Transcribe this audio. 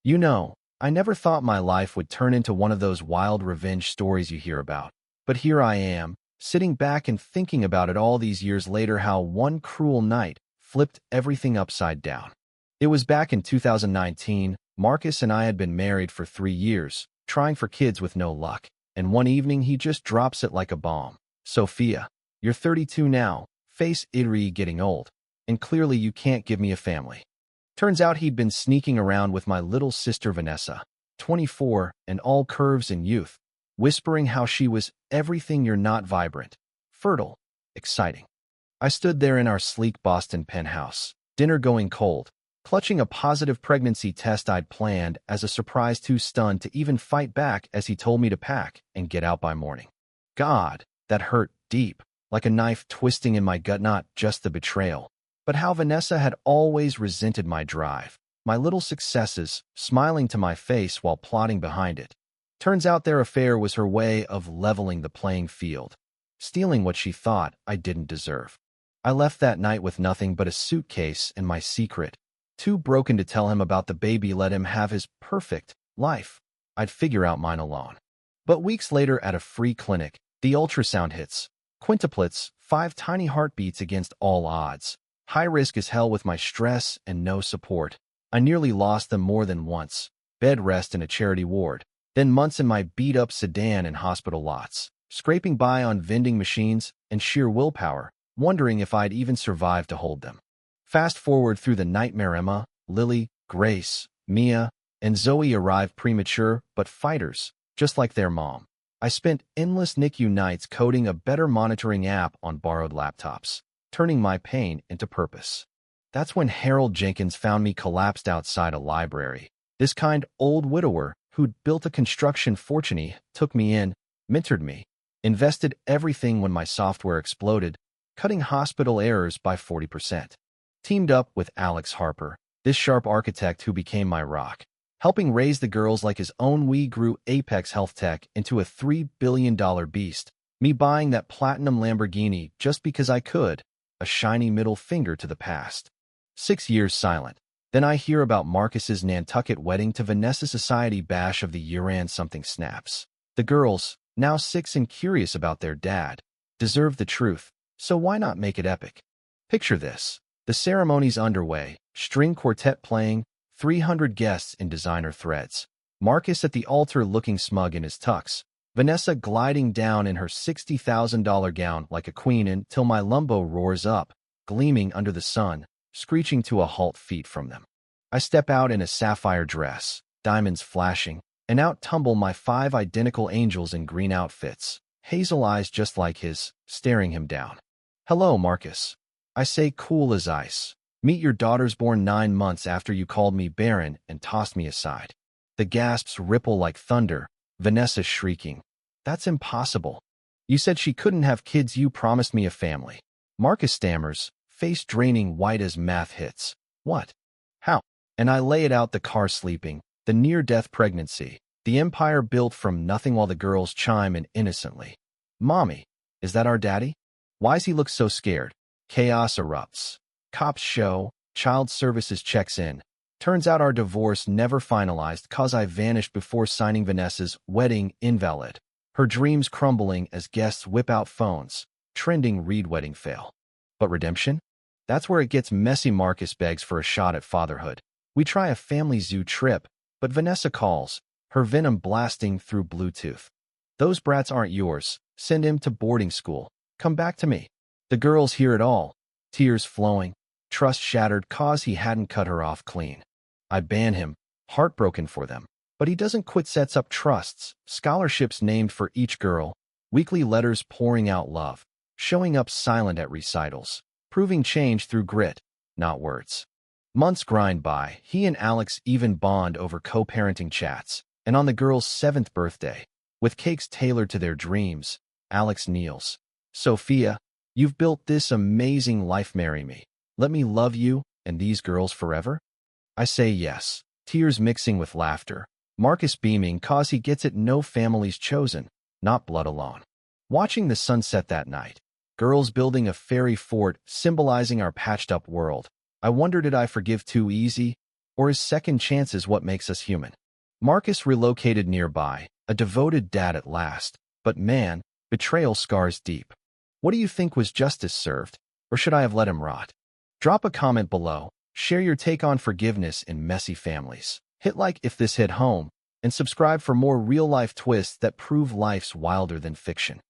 You know, I never thought my life would turn into one of those wild revenge stories you hear about. But here I am, sitting back and thinking about it all these years later, how one cruel night flipped everything upside down. It was back in 2019. Marcus and I had been married for 3 years, trying for kids with no luck. And one evening he just drops it like a bomb. Sophia, you're 32 now, face ittery getting old, and clearly you can't give me a family. Turns out he'd been sneaking around with my little sister Vanessa, 24, and all curves and youth, whispering how she was everything you're not, vibrant, fertile, exciting. I stood there in our sleek Boston penthouse, dinner going cold, clutching a positive pregnancy test I'd planned as a surprise, too stunned to even fight back as he told me to pack and get out by morning. God, that hurt deep, like a knife twisting in my gut, not just the betrayal, but how Vanessa had always resented my drive, my little successes, smiling to my face while plotting behind it. Turns out their affair was her way of leveling the playing field, stealing what she thought I didn't deserve. I left that night with nothing but a suitcase and my secret, too broken to tell him about the baby. Let him have his perfect life. I'd figure out mine alone. But weeks later at a free clinic, the ultrasound hits. Quintuplets, 5 tiny heartbeats against all odds. High risk as hell with my stress and no support. I nearly lost them more than once. Bed rest in a charity ward. Then months in my beat-up sedan in hospital lots. Scraping by on vending machines and sheer willpower, wondering if I'd even survive to hold them. Fast forward through the nightmare. Emma, Lily, Grace, Mia, and Zoe arrived premature but fighters, just like their mom. I spent endless NICU nights coding a better monitoring app on borrowed laptops, turning my pain into purpose. That's when Harold Jenkins found me collapsed outside a library. This kind old widower who'd built a construction fortune. He took me in, mentored me, invested everything when my software exploded, cutting hospital errors by 40%. Teamed up with Alex Harper, this sharp architect who became my rock, helping raise the girls like his own. We grew Apex Health Tech into a $3 billion beast, me buying that platinum Lamborghini just because I could, a shiny middle finger to the past. 6 years silent. Then I hear about Marcus's Nantucket wedding to Vanessa. Society bash of the year and something snaps. The girls, now 6 and curious about their dad, deserve the truth, so why not make it epic? Picture this. The ceremony's underway, string quartet playing, 300 guests in designer threads. Marcus at the altar looking smug in his tux. Vanessa gliding down in her $60,000 gown like a queen until my lumbo roars up, gleaming under the sun, screeching to a halt feet from them. I step out in a sapphire dress, diamonds flashing, and out tumble my 5 identical angels in green outfits, hazel eyes just like his, staring him down. Hello, Marcus. I say, cool as ice. Meet your daughters born 9 months after you called me barren and tossed me aside. The gasps ripple like thunder, Vanessa shrieking. That's impossible. You said she couldn't have kids. You promised me a family. Marcus stammers, face draining white as math hits. What? How? And I lay it out: the car sleeping, the near-death pregnancy, the empire built from nothing, while the girls chime in innocently. Mommy, is that our daddy? Why's he look so scared? Chaos erupts. Cops show, child services checks in. Turns out our divorce never finalized cause I vanished before signing Vanessa's wedding. Invalid. Her dreams crumbling as guests whip out phones. Trending read wedding fail. But redemption? That's where it gets messy. Marcus begs for a shot at fatherhood. We try a family zoo trip, but Vanessa calls, her venom blasting through Bluetooth. Those brats aren't yours. Send him to boarding school. Come back to me. The girls hear it all. Tears flowing. Trust shattered cause he hadn't cut her off clean. I ban him, heartbroken for them. But he doesn't quit. Sets up trusts, scholarships named for each girl, weekly letters pouring out love, showing up silent at recitals, proving change through grit, not words. Months grind by. He and Alex even bond over co-parenting chats. And on the girl's 7th birthday, with cakes tailored to their dreams, Alex kneels. Sophia, you've built this amazing life. Marry me. Let me love you and these girls forever? I say yes, tears mixing with laughter. Marcus beaming cause he gets it. No family's chosen, not blood alone. Watching the sunset that night, girls building a fairy fort symbolizing our patched-up world. I wonder, did I forgive too easy? Or is second chances what makes us human? Marcus relocated nearby, a devoted dad at last, but man, betrayal scars deep. What do you think, was justice served, or should I have let him rot? Drop a comment below, share your take on forgiveness in messy families. Hit like if this hit home, and subscribe for more real-life twists that prove life's wilder than fiction.